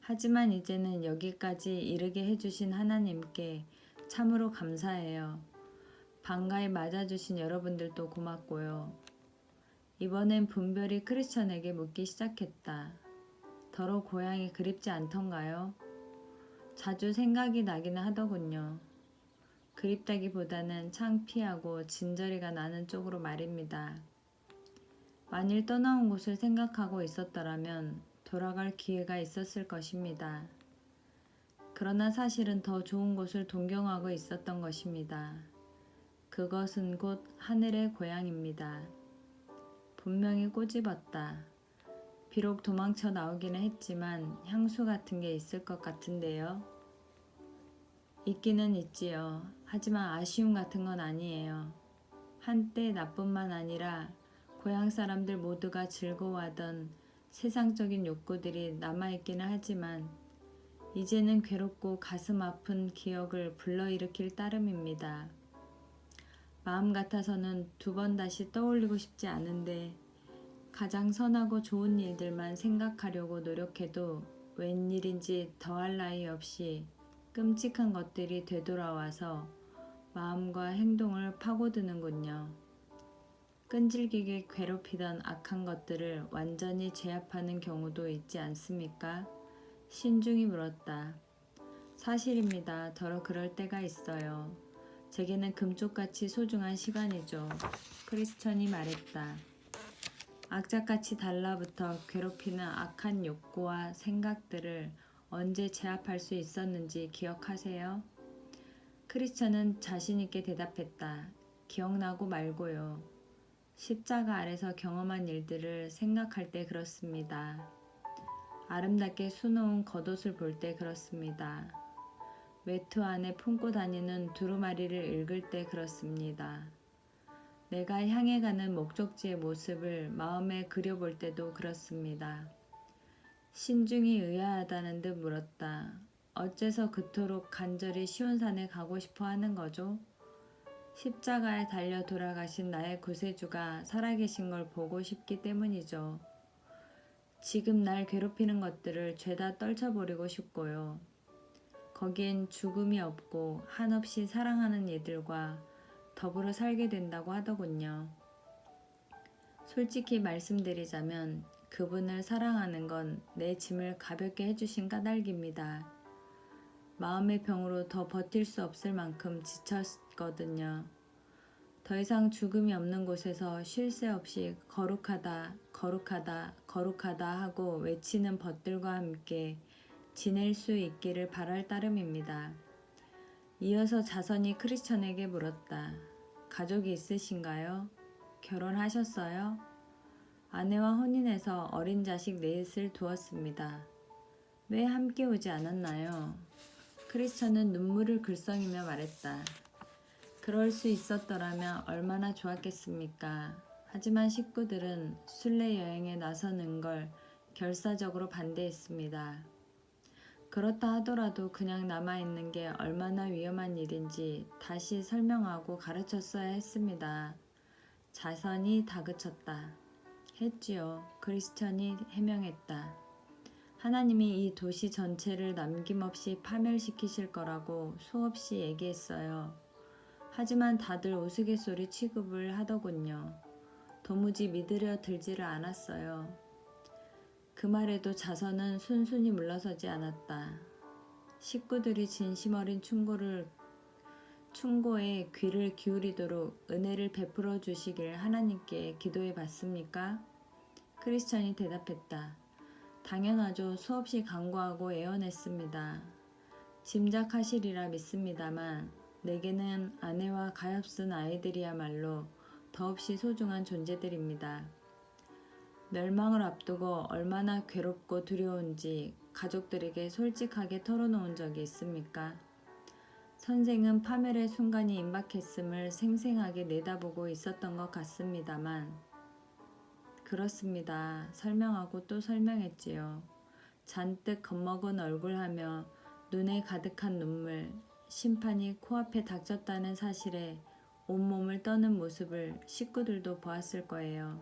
하지만 이제는 여기까지 이르게 해주신 하나님께 참으로 감사해요. 반가이 맞아주신 여러분들도 고맙고요. 이번엔 분별이 크리스천에게 묻기 시작했다. 더러 고향이 그립지 않던가요? 자주 생각이 나기는 하더군요. 그립다기보다는 창피하고 진저리가 나는 쪽으로 말입니다. 만일 떠나온 곳을 생각하고 있었더라면 돌아갈 기회가 있었을 것입니다. 그러나 사실은 더 좋은 곳을 동경하고 있었던 것입니다. 그것은 곧 하늘의 고향입니다. 분명히 꼬집었다. 비록 도망쳐 나오기는 했지만 향수 같은 게 있을 것 같은데요. 있기는 있지요. 하지만 아쉬움 같은 건 아니에요. 한때 나뿐만 아니라 고향 사람들 모두가 즐거워하던 세상적인 욕구들이 남아있기는 하지만 이제는 괴롭고 가슴 아픈 기억을 불러일으킬 따름입니다. 마음 같아서는 두 번 다시 떠올리고 싶지 않은데 가장 선하고 좋은 일들만 생각하려고 노력해도 웬일인지 더할 나위 없이 끔찍한 것들이 되돌아와서 마음과 행동을 파고드는군요. 끈질기게 괴롭히던 악한 것들을 완전히 제압하는 경우도 있지 않습니까? 신중히 물었다. 사실입니다. 더러 그럴 때가 있어요. 제게는 금쪽같이 소중한 시간이죠. 크리스천이 말했다. 악착같이 달라붙어 괴롭히는 악한 욕구와 생각들을 언제 제압할 수 있었는지 기억하세요? 크리스천은 자신있게 대답했다. 기억나고 말고요. 십자가 아래서 경험한 일들을 생각할 때 그렇습니다. 아름답게 수놓은 겉옷을 볼 때 그렇습니다. 외투 안에 품고 다니는 두루마리를 읽을 때 그렇습니다. 내가 향해 가는 목적지의 모습을 마음에 그려볼 때도 그렇습니다. 신중히 의아하다는 듯 물었다. 어째서 그토록 간절히 시온산에 가고 싶어 하는 거죠? 십자가에 달려 돌아가신 나의 구세주가 살아계신 걸 보고 싶기 때문이죠. 지금 날 괴롭히는 것들을 죄다 떨쳐버리고 싶고요. 거기엔 죽음이 없고 한없이 사랑하는 이들과 더불어 살게 된다고 하더군요. 솔직히 말씀드리자면 그분을 사랑하는 건 내 짐을 가볍게 해주신 까닭입니다. 마음의 병으로 더 버틸 수 없을 만큼 지쳤거든요. 더 이상 죽음이 없는 곳에서 쉴 새 없이 거룩하다, 거룩하다, 거룩하다 하고 외치는 벗들과 함께 지낼 수 있기를 바랄 따름입니다. 이어서 자선이 크리스천에게 물었다. 가족이 있으신가요? 결혼하셨어요? 아내와 혼인해서 어린 자식 넷을 두었습니다. 왜 함께 오지 않았나요? 크리스천은 눈물을 글썽이며 말했다. 그럴 수 있었더라면 얼마나 좋았겠습니까? 하지만 식구들은 순례 여행에 나서는 걸 결사적으로 반대했습니다. 그렇다 하더라도 그냥 남아있는 게 얼마나 위험한 일인지 다시 설명하고 가르쳤어야 했습니다. 자선이 다그쳤다. 했지요. 크리스천이 해명했다. 하나님이 이 도시 전체를 남김없이 파멸시키실 거라고 수없이 얘기했어요. 하지만 다들 우스갯소리 취급을 하더군요. 도무지 믿으려 들지를 않았어요. 그 말에도 자선은 순순히 물러서지 않았다. 식구들이 진심 어린 충고에 귀를 기울이도록 은혜를 베풀어 주시길 하나님께 기도해 봤습니까? 크리스천이 대답했다. 당연하죠. 수없이 간구하고 애원했습니다. 짐작하시리라 믿습니다만 내게는 아내와 가엾은 아이들이야말로 더없이 소중한 존재들입니다. 멸망을 앞두고 얼마나 괴롭고 두려운지 가족들에게 솔직하게 털어놓은 적이 있습니까? 선생은 파멸의 순간이 임박했음을 생생하게 내다보고 있었던 것 같습니다만 그렇습니다. 설명하고 또 설명했지요. 잔뜩 겁먹은 얼굴하며 눈에 가득한 눈물, 심판이 코앞에 닥쳤다는 사실에 온몸을 떠는 모습을 식구들도 보았을 거예요.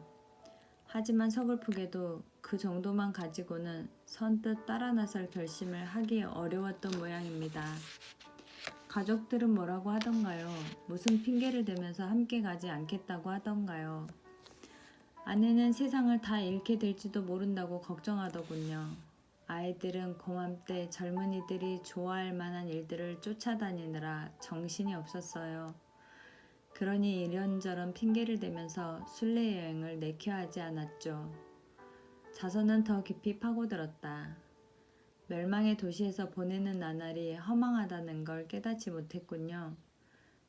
하지만 서글프게도 그 정도만 가지고는 선뜻 따라 나설 결심을 하기 어려웠던 모양입니다. 가족들은 뭐라고 하던가요? 무슨 핑계를 대면서 함께 가지 않겠다고 하던가요? 아내는 세상을 다 잃게 될지도 모른다고 걱정하더군요. 아이들은 고맘때 젊은이들이 좋아할 만한 일들을 쫓아다니느라 정신이 없었어요. 그러니 이런저런 핑계를 대면서 순례 여행을 내켜 하지 않았죠. 자선은 더 깊이 파고들었다. 멸망의 도시에서 보내는 나날이 허망하다는 걸 깨닫지 못했군요.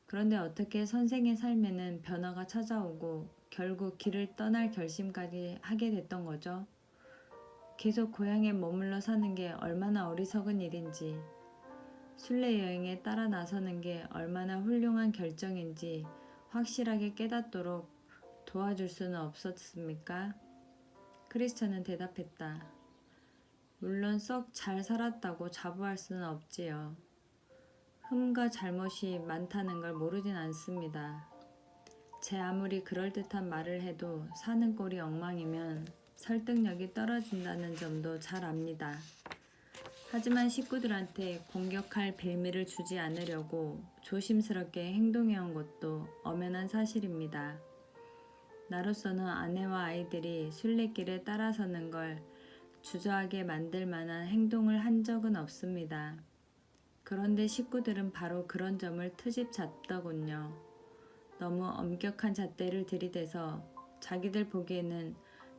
그런데 어떻게 선생의 삶에는 변화가 찾아오고 결국 길을 떠날 결심까지 하게 됐던 거죠. 계속 고향에 머물러 사는 게 얼마나 어리석은 일인지, 순례 여행에 따라 나서는 게 얼마나 훌륭한 결정인지 확실하게 깨닫도록 도와줄 수는 없었습니까? 크리스천은 대답했다. 물론 썩 잘 살았다고 자부할 수는 없지요. 흠과 잘못이 많다는 걸 모르진 않습니다. 제 아무리 그럴듯한 말을 해도 사는 꼴이 엉망이면 설득력이 떨어진다는 점도 잘 압니다. 하지만 식구들한테 공격할 빌미를 주지 않으려고 조심스럽게 행동해온 것도 엄연한 사실입니다. 나로서는 아내와 아이들이 순례길에 따라서는 걸 주저하게 만들 만한 행동을 한 적은 없습니다. 그런데 식구들은 바로 그런 점을 트집 잡더군요. 너무 엄격한 잣대를 들이대서 자기들 보기에는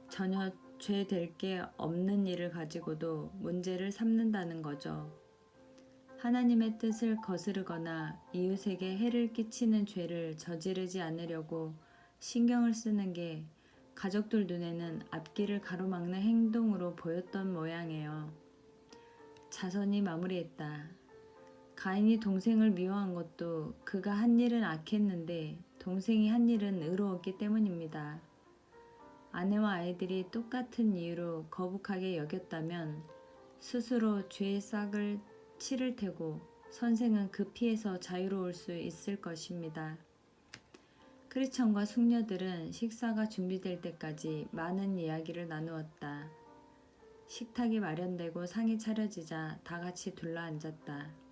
전혀 죄 될 게 없는 일을 가지고도 문제를 삼는다는 거죠. 하나님의 뜻을 거스르거나 이웃에게 해를 끼치는 죄를 저지르지 않으려고 신경을 쓰는 게 가족들 눈에는 앞길을 가로막는 행동으로 보였던 모양이에요. 자선이 마무리했다. 가인이 동생을 미워한 것도 그가 한 일은 악했는데 동생이 한 일은 의로웠기 때문입니다. 아내와 아이들이 똑같은 이유로 거북하게 여겼다면 스스로 죄의 싹을 치를 테고 선생은 그 피해서 자유로울 수 있을 것입니다. 크리스천과 숙녀들은 식사가 준비될 때까지 많은 이야기를 나누었다. 식탁이 마련되고 상이 차려지자 다 같이 둘러앉았다.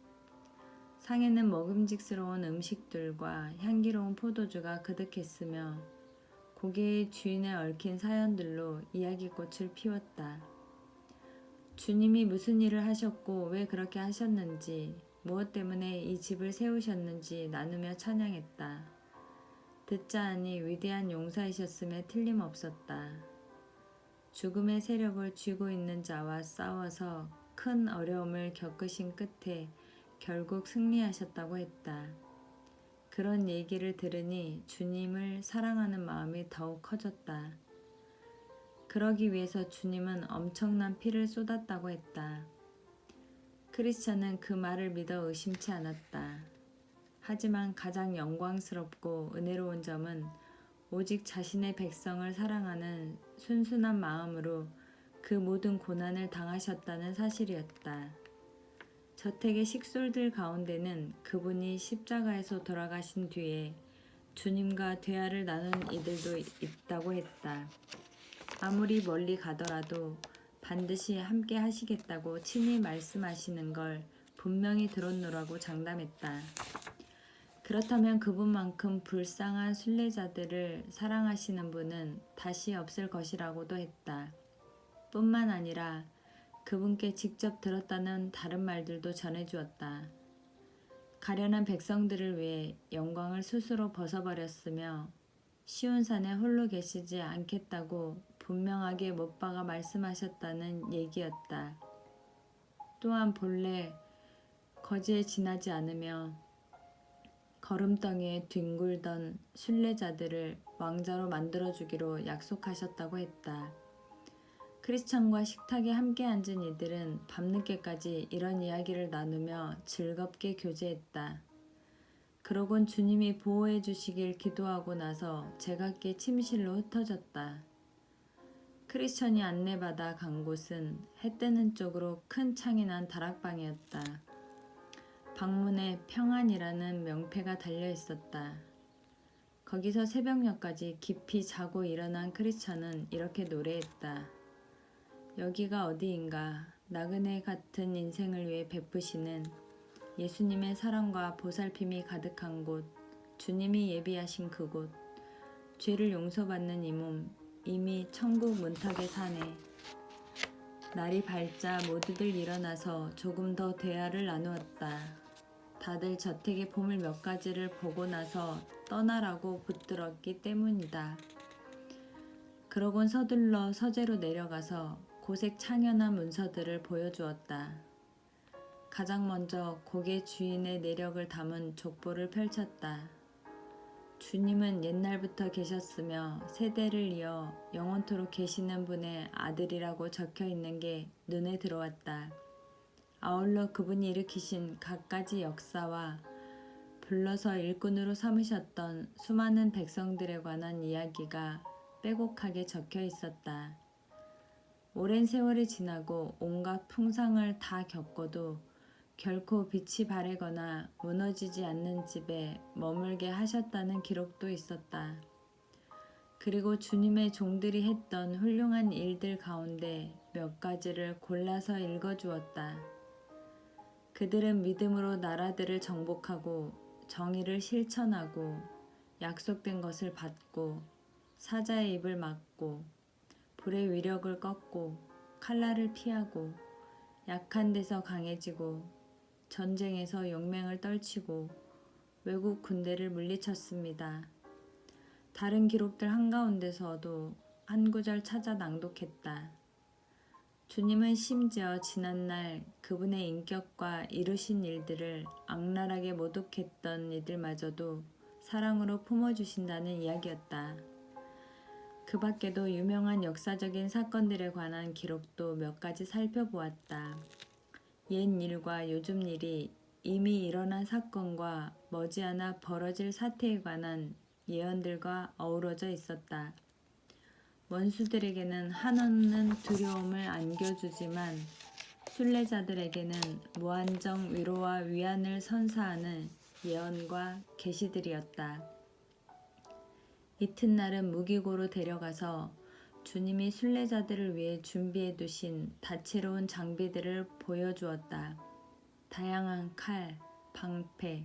상에는 먹음직스러운 음식들과 향기로운 포도주가 그득했으며 고개의 주인에 얽힌 사연들로 이야기꽃을 피웠다. 주님이 무슨 일을 하셨고 왜 그렇게 하셨는지, 무엇 때문에 이 집을 세우셨는지 나누며 찬양했다. 듣자 하니 위대한 용사이셨음에 틀림없었다. 죽음의 세력을 쥐고 있는 자와 싸워서 큰 어려움을 겪으신 끝에 결국 승리하셨다고 했다. 그런 얘기를 들으니 주님을 사랑하는 마음이 더욱 커졌다. 그러기 위해서 주님은 엄청난 피를 쏟았다고 했다. 크리스천은 그 말을 믿어 의심치 않았다. 하지만 가장 영광스럽고 은혜로운 점은 오직 자신의 백성을 사랑하는 순순한 마음으로 그 모든 고난을 당하셨다는 사실이었다. 저택의 식솔들 가운데는 그분이 십자가에서 돌아가신 뒤에 주님과 대화를 나눈 이들도 있다고 했다. 아무리 멀리 가더라도 반드시 함께 하시겠다고 친히 말씀하시는 걸 분명히 들었노라고 장담했다. 그렇다면 그분만큼 불쌍한 순례자들을 사랑하시는 분은 다시 없을 것이라고도 했다. 뿐만 아니라 그분께 직접 들었다는 다른 말들도 전해주었다. 가련한 백성들을 위해 영광을 스스로 벗어버렸으며 시온산에 홀로 계시지 않겠다고 분명하게 못 박아 말씀하셨다는 얘기였다. 또한 본래 거지에 지나지 않으며 걸음덩이에 뒹굴던 순례자들을 왕자로 만들어주기로 약속하셨다고 했다. 크리스천과 식탁에 함께 앉은 이들은 밤늦게까지 이런 이야기를 나누며 즐겁게 교제했다. 그러곤 주님이 보호해 주시길 기도하고 나서 제각기 침실로 흩어졌다. 크리스천이 안내받아 간 곳은 해 뜨는 쪽으로 큰 창이 난 다락방이었다. 방문에 평안이라는 명패가 달려 있었다. 거기서 새벽녘까지 깊이 자고 일어난 크리스천은 이렇게 노래했다. 여기가 어디인가? 나그네 같은 인생을 위해 베푸시는 예수님의 사랑과 보살핌이 가득한 곳, 주님이 예비하신 그곳, 죄를 용서받는 이 몸, 이미 천국 문턱에 사네. 날이 밝자 모두들 일어나서 조금 더 대화를 나누었다. 다들 저택의 보물 몇 가지를 보고 나서 떠나라고 붙들었기 때문이다. 그러곤 서둘러 서재로 내려가서 고색 창연한 문서들을 보여주었다. 가장 먼저 고개 주인의 내력을 담은 족보를 펼쳤다. 주님은 옛날부터 계셨으며 세대를 이어 영원토록 계시는 분의 아들이라고 적혀 있는 게 눈에 들어왔다. 아울러 그분이 일으키신 갖가지 역사와 불러서 일꾼으로 삼으셨던 수많은 백성들에 관한 이야기가 빼곡하게 적혀 있었다. 오랜 세월이 지나고 온갖 풍상을 다 겪어도 결코 빛이 바래거나 무너지지 않는 집에 머물게 하셨다는 기록도 있었다. 그리고 주님의 종들이 했던 훌륭한 일들 가운데 몇 가지를 골라서 읽어주었다. 그들은 믿음으로 나라들을 정복하고 정의를 실천하고 약속된 것을 받고 사자의 입을 막고 불의 위력을 꺾고 칼날을 피하고 약한 데서 강해지고 전쟁에서 용맹을 떨치고 외국 군대를 물리쳤습니다. 다른 기록들 한가운데서도 한 구절 찾아 낭독했다. 주님은 심지어 지난날 그분의 인격과 이루신 일들을 악랄하게 모독했던 이들마저도 사랑으로 품어주신다는 이야기였다. 그 밖에도 유명한 역사적인 사건들에 관한 기록도 몇 가지 살펴보았다. 옛 일과 요즘 일이 이미 일어난 사건과 머지않아 벌어질 사태에 관한 예언들과 어우러져 있었다. 원수들에게는 한없는 두려움을 안겨주지만 순례자들에게는 무한정 위로와 위안을 선사하는 예언과 계시들이었다. 이튿날은 무기고로 데려가서 주님이 순례자들을 위해 준비해 두신 다채로운 장비들을 보여주었다. 다양한 칼, 방패,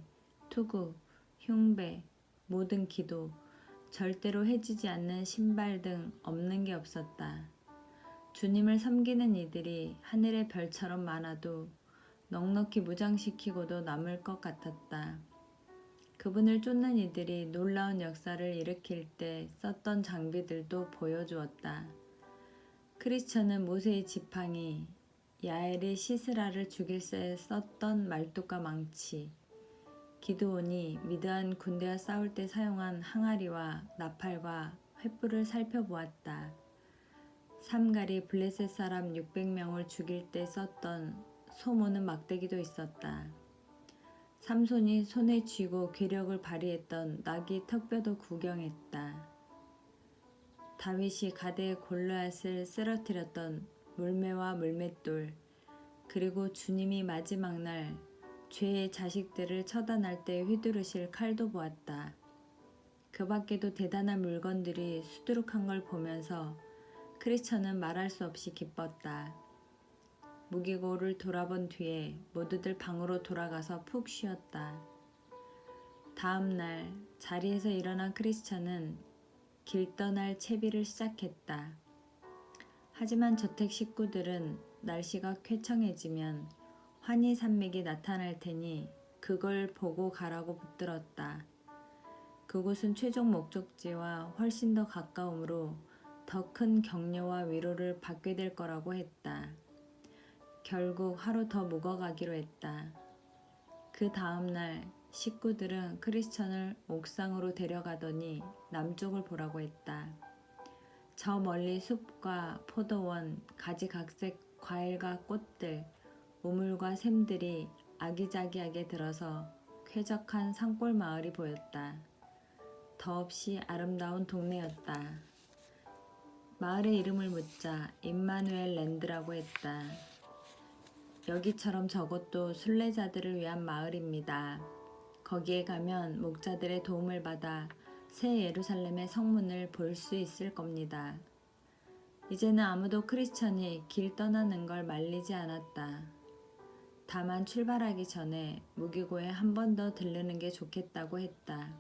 투구, 흉배, 모든 기도, 절대로 해지지 않는 신발 등 없는 게 없었다. 주님을 섬기는 이들이 하늘의 별처럼 많아도 넉넉히 무장시키고도 남을 것 같았다. 그분을 쫓는 이들이 놀라운 역사를 일으킬 때 썼던 장비들도 보여주었다. 크리스천은 모세의 지팡이, 야엘이 시스라를 죽일 때 썼던 말뚝과 망치, 기드온이 미드안 군대와 싸울 때 사용한 항아리와 나팔과 횃불을 살펴보았다. 삼갈이 블레셋 사람 600명을 죽일 때 썼던 소모는 막대기도 있었다. 삼손이 손에 쥐고 괴력을 발휘했던 나귀 턱뼈도 구경했다. 다윗이 가드의 골리앗을 쓰러뜨렸던 물매와 물맷돌, 그리고 주님이 마지막 날 죄의 자식들을 처단할 때 휘두르실 칼도 보았다. 그 밖에도 대단한 물건들이 수두룩한 걸 보면서 크리스천은 말할 수 없이 기뻤다. 무기고를 돌아본 뒤에 모두들 방으로 돌아가서 푹 쉬었다. 다음 날 자리에서 일어난 크리스천은 길 떠날 채비를 시작했다. 하지만 저택 식구들은 날씨가 쾌청해지면 환희산맥이 나타날 테니 그걸 보고 가라고 붙들었다. 그곳은 최종 목적지와 훨씬 더 가까우므로 더 큰 격려와 위로를 받게 될 거라고 했다. 결국 하루 더 묵어가기로 했다. 그 다음날 식구들은 크리스천을 옥상으로 데려가더니 남쪽을 보라고 했다. 저 멀리 숲과 포도원, 가지각색 과일과 꽃들, 우물과 샘들이 아기자기하게 들어서 쾌적한 산골 마을이 보였다. 더없이 아름다운 동네였다. 마을의 이름을 묻자 임마누엘 랜드라고 했다. 여기처럼 저것도 순례자들을 위한 마을입니다. 거기에 가면 목자들의 도움을 받아 새 예루살렘의 성문을 볼 수 있을 겁니다. 이제는 아무도 크리스천이 길 떠나는 걸 말리지 않았다. 다만 출발하기 전에 무기고에 한 번 더 들르는 게 좋겠다고 했다.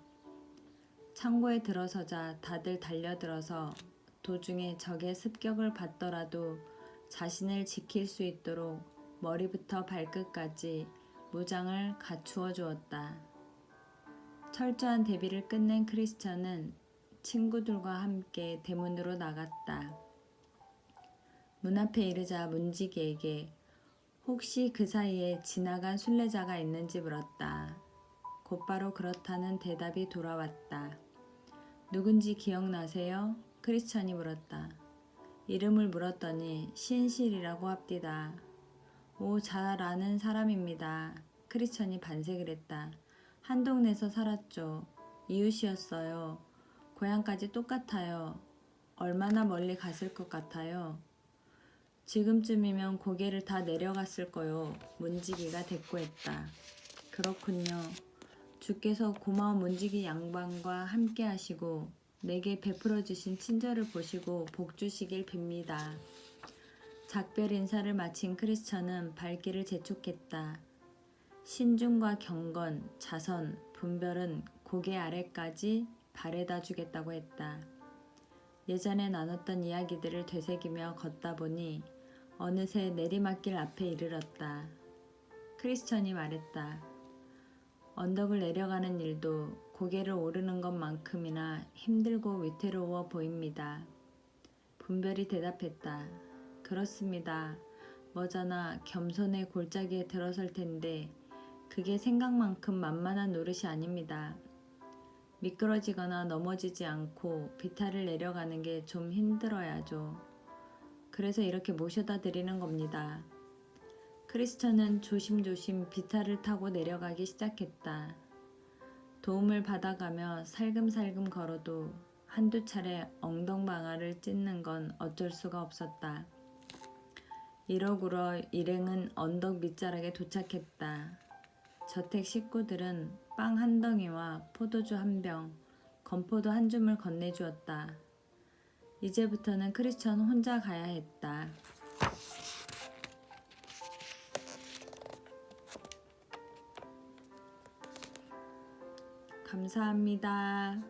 창고에 들어서자 다들 달려들어서 도중에 적의 습격을 받더라도 자신을 지킬 수 있도록 머리부터 발끝까지 무장을 갖추어 주었다. 철저한 대비를 끝낸 크리스천은 친구들과 함께 대문으로 나갔다. 문 앞에 이르자 문지기에게 혹시 그 사이에 지나간 순례자가 있는지 물었다. 곧바로 그렇다는 대답이 돌아왔다. 누군지 기억나세요? 크리스천이 물었다. 이름을 물었더니 신실이라고 합디다. 오, 잘 아는 사람입니다. 크리스천이 반색을 했다. 한 동네에서 살았죠. 이웃이었어요. 고향까지 똑같아요. 얼마나 멀리 갔을 것 같아요. 지금쯤이면 고개를 다 내려갔을 거요. 문지기가 대꾸했다. 그렇군요. 주께서 고마운 문지기 양반과 함께 하시고 내게 베풀어 주신 친절을 보시고 복 주시길 빕니다. 작별 인사를 마친 크리스천은 발길을 재촉했다. 신중과 경건, 자선, 분별은 고개 아래까지 바래다 주겠다고 했다. 예전에 나눴던 이야기들을 되새기며 걷다 보니 어느새 내리막길 앞에 이르렀다. 크리스천이 말했다. 언덕을 내려가는 일도 고개를 오르는 것만큼이나 힘들고 위태로워 보입니다. 분별이 대답했다. 그렇습니다. 머자나 겸손의 골짜기에 들어설 텐데 그게 생각만큼 만만한 노릇이 아닙니다. 미끄러지거나 넘어지지 않고 비탈을 내려가는 게 좀 힘들어야죠. 그래서 이렇게 모셔다 드리는 겁니다. 크리스천은 조심조심 비탈을 타고 내려가기 시작했다. 도움을 받아가며 살금살금 걸어도 한두 차례 엉덩방아를 찢는 건 어쩔 수가 없었다. 이러구러 일행은 언덕 밑자락에 도착했다. 저택 식구들은 빵 한 덩이와 포도주 한 병, 건포도 한 줌을 건네주었다. 이제부터는 크리스천 혼자 가야 했다. 감사합니다.